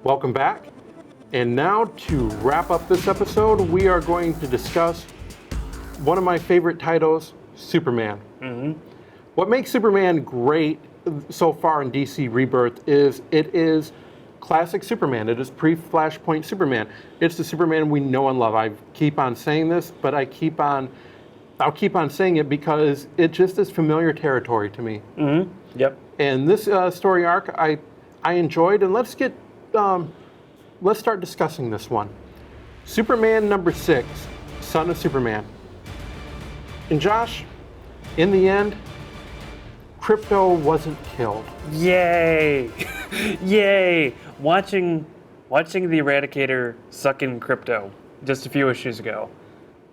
Welcome back. And now to wrap up this episode, we are going to discuss one of my favorite titles, Superman. What makes Superman great so far in DC Rebirth is it is classic Superman. It is pre-Flashpoint Superman. It's the Superman we know and love. I keep on saying this, but I'll keep on saying it because it just is familiar territory to me. Yep. And this story arc, I enjoyed. And let's start discussing this one. Superman number 6, Son of Superman. And Josh, in the end, Krypto wasn't killed. Yay! Yay! Watching the Eradicator suck in Krypto just a few issues ago.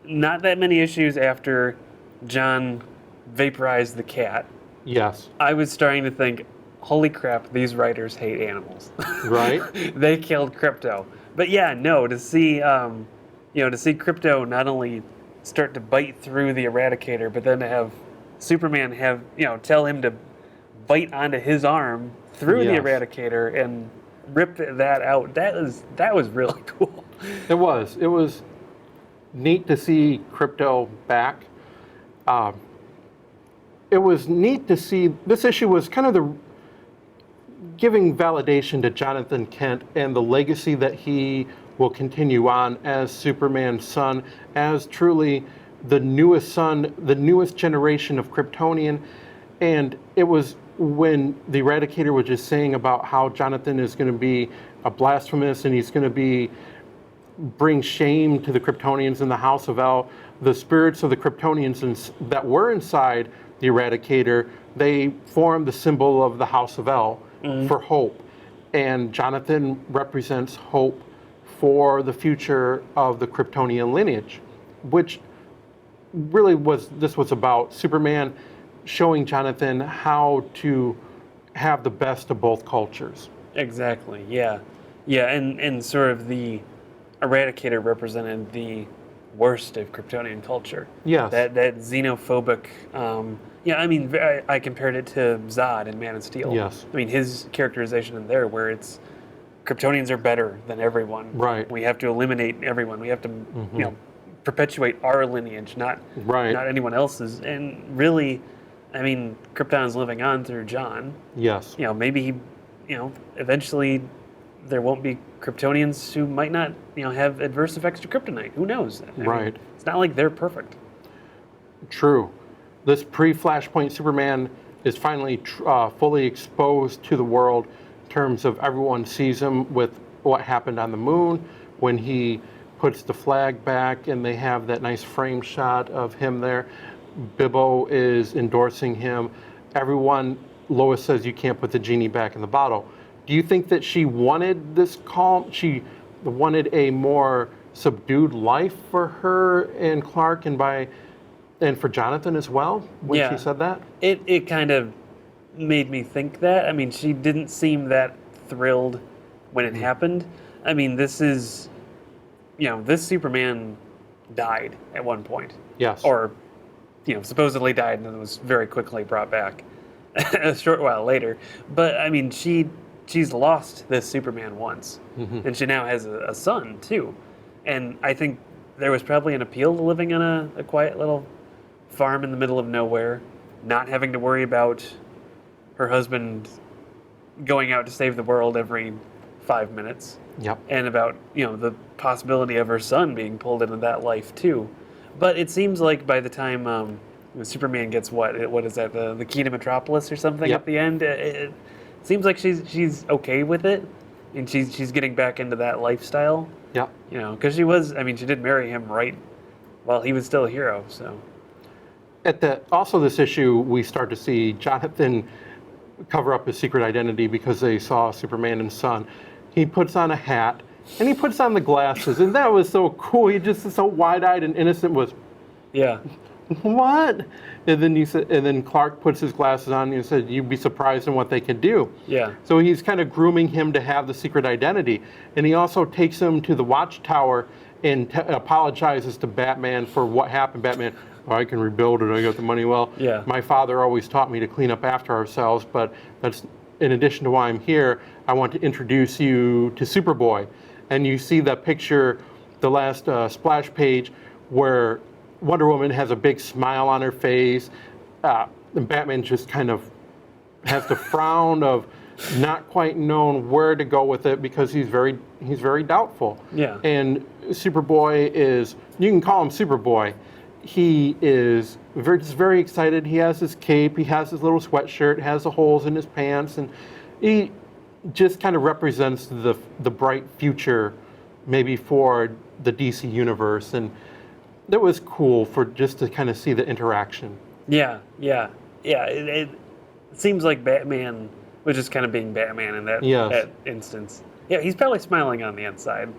Not that many issues after John vaporized the cat. Yes. I was starting to think, holy crap, these writers hate animals. Right? They killed Krypto. But yeah, no, to see Krypto not only start to bite through the Eradicator, but then to have Superman tell him to bite onto his arm through the Eradicator and rip that out. That was really cool. It was neat to see Krypto back. It was neat to see this issue was kind of the giving validation to Jonathan Kent and the legacy that he will continue on as Superman's son, as truly the newest son, the newest generation of Kryptonian. And it was when the Eradicator was just saying about how Jonathan is going to be a blasphemous and he's going to bring shame to the Kryptonians in the House of El. The spirits of the Kryptonians that were inside the Eradicator, they formed the symbol of the House of El for hope. And Jonathan represents hope for the future of the Kryptonian lineage, which really was about Superman showing Jonathan how to have the best of both cultures. Exactly, yeah. Yeah, and sort of the Eradicator represented the worst of Kryptonian culture. Yes. That xenophobic, I compared it to Zod in Man of Steel. Yes. I mean, his characterization in there where it's Kryptonians are better than everyone. Right. We have to eliminate everyone. We have to, perpetuate our lineage, not anyone else's. And really, I mean, Krypton's living on through John. Yes. Maybe eventually there won't be Kryptonians who might not, have adverse effects to kryptonite. Who knows? I mean, it's not like they're perfect. True. This pre-Flashpoint Superman is finally fully exposed to the world in terms of everyone sees him with what happened on the moon when he puts the flag back and they have that nice frame shot of him there. Bibbo is endorsing him. Lois says you can't put the genie back in the bottle. Do you think that she wanted this calm? She wanted a more subdued life for her and Clark and for Jonathan as well when she said that? It kind of made me think that. I mean, she didn't seem that thrilled when it happened. I mean, this Superman died at one point. Yes. Or, supposedly died and then was very quickly brought back a short while later. But, I mean, she's lost this Superman once. And she now has a son, too. And I think there was probably an appeal to living on a quiet little farm in the middle of nowhere, not having to worry about her husband going out to save the world every 5 minutes. Yep. And about, the possibility of her son being pulled into that life, too. But it seems like by the time Superman gets what is that, the key to Metropolis or something at the end, it seems like she's okay with it, and she's getting back into that lifestyle. Yeah. Because she did marry him right while he was still a hero, so. Also this issue, we start to see Jonathan cover up his secret identity because they saw Superman and Son. He puts on a hat, and he puts on the glasses, and that was so cool. He just is so wide-eyed and innocent. Was what? And then Clark puts his glasses on and said, "You'd be surprised in what they can do." Yeah. So he's kind of grooming him to have the secret identity, and he also takes him to the Watchtower and apologizes to Batman for what happened. Batman, I can rebuild it. I got the money. Well, yeah. My father always taught me to clean up after ourselves, but in addition to why I'm here, I want to introduce you to Superboy. And you see that picture, the last splash page, where Wonder Woman has a big smile on her face, and Batman just kind of has the frown of not quite knowing where to go with it because he's very doubtful. Yeah. And Superboy is, you can call him Superboy. He is just very excited. He has his cape, he has his little sweatshirt, has the holes in his pants, and he just kind of represents the bright future maybe for the DC universe. And that was cool for just to kind of see the interaction. Yeah. It seems like Batman was just kind of being Batman in that instance. Yeah, he's probably smiling on the inside.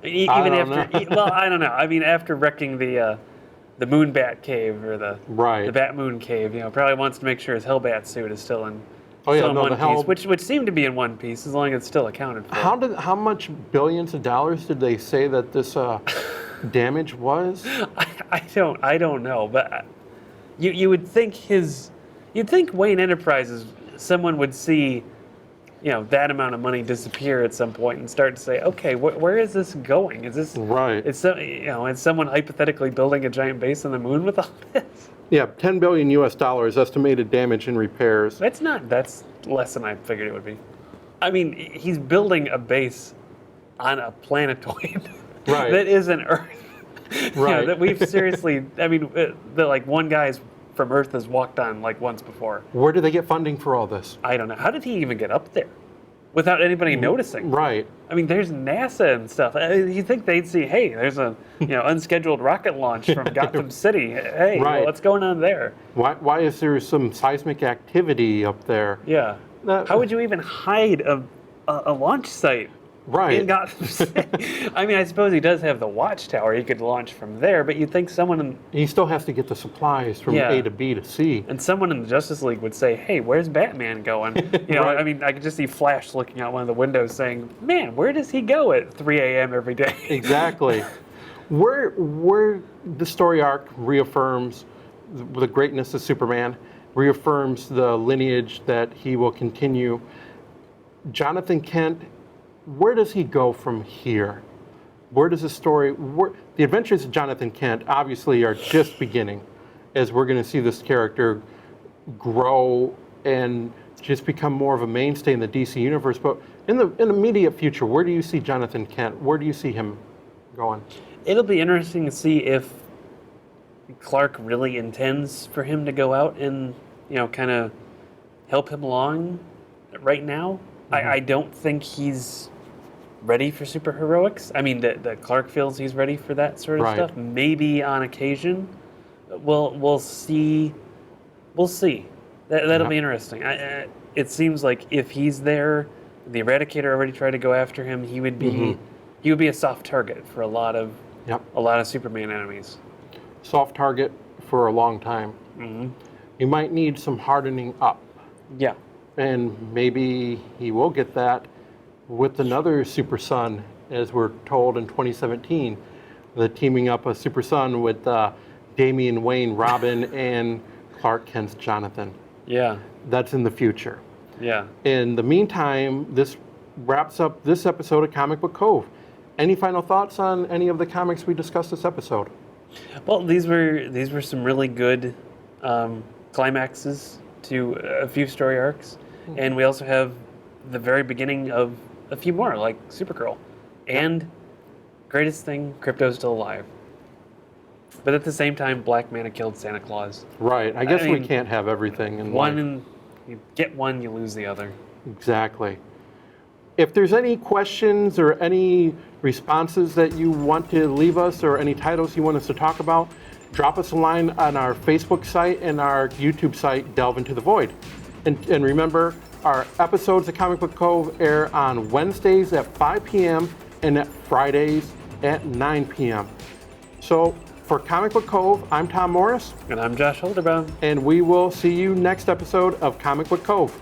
Even well, I don't know. I mean, after wrecking the Moonbat cave or the Bat Moon cave, probably wants to make sure his Hellbat suit is still in one piece, which seemed to be in one piece as long as it's still accounted for. How much billions of dollars did they say that this damage was? I don't know, but you would think Wayne Enterprises, someone would see that amount of money disappear at some point and start to say, okay, where is this going? Is this right? Is someone hypothetically building a giant base on the moon with all this? Yeah, $10 billion estimated damage and repairs. That's less than I figured it would be. I mean, he's building a base on a planetoid that isn't Earth. Right. That we've seriously. I mean, one guy's from Earth has walked on once before. Where do they get funding for all this? I don't know. How did he even get up there without anybody noticing? Right. I mean, there's NASA and stuff. You think they'd see, hey, there's a unscheduled rocket launch from Gotham City. Hey, what's going on there? Why is there some seismic activity up there? Yeah. How would you even hide a launch site? Right. In Gotham City? I mean, I suppose he does have the watchtower. He could launch from there, but you'd think someone... He still has to get the supplies from A to B to C. And someone in the Justice League would say, hey, where's Batman going? I mean, I could just see Flash looking out one of the windows saying, man, where does he go at 3 a.m. every day? Exactly. Where the story arc reaffirms the greatness of Superman, reaffirms the lineage that he will continue. Jonathan Kent, where does he go from here? Where does the story... the adventures of Jonathan Kent obviously are just beginning, as we're going to see this character grow and just become more of a mainstay in the DC universe. But in the immediate future, where do you see Jonathan Kent? Where do you see him going? It'll be interesting to see if Clark really intends for him to go out and, kind of help him along right now. Mm-hmm. I don't think he's ready for superheroics. I mean, that Clark feels he's ready for that sort of stuff. Maybe on occasion. We'll see. We'll see. That'll be interesting. It seems like if he's there, the Eradicator already tried to go after him. He would be a soft target for a lot of Superman enemies. Soft target for a long time. Mm-hmm. He might need some hardening up. Yeah. And maybe he will get that with another Super Son, as we're told in 2017, the teaming up of Super Son with Damian Wayne, Robin, and Clark Kent's Jonathan. Yeah. That's in the future. Yeah. In the meantime, this wraps up this episode of Comic Book Cove. Any final thoughts on any of the comics we discussed this episode? Well, these were some really good climaxes to a few story arcs, and we also have the very beginning of a few more, like Supergirl. And greatest thing, Krypto's still alive. But at the same time, Black Manta killed Santa Claus. Right. I guess we can't have everything in life. You get one, you lose the other. Exactly. If there's any questions or any responses that you want to leave us or any titles you want us to talk about, drop us a line on our Facebook site and our YouTube site, Delve Into the Void. And remember, our episodes of Comic Book Cove air on Wednesdays at 5 p.m. and at Fridays at 9 p.m. So for Comic Book Cove, I'm Tom Morris. And I'm Josh Holderbaum. And we will see you next episode of Comic Book Cove.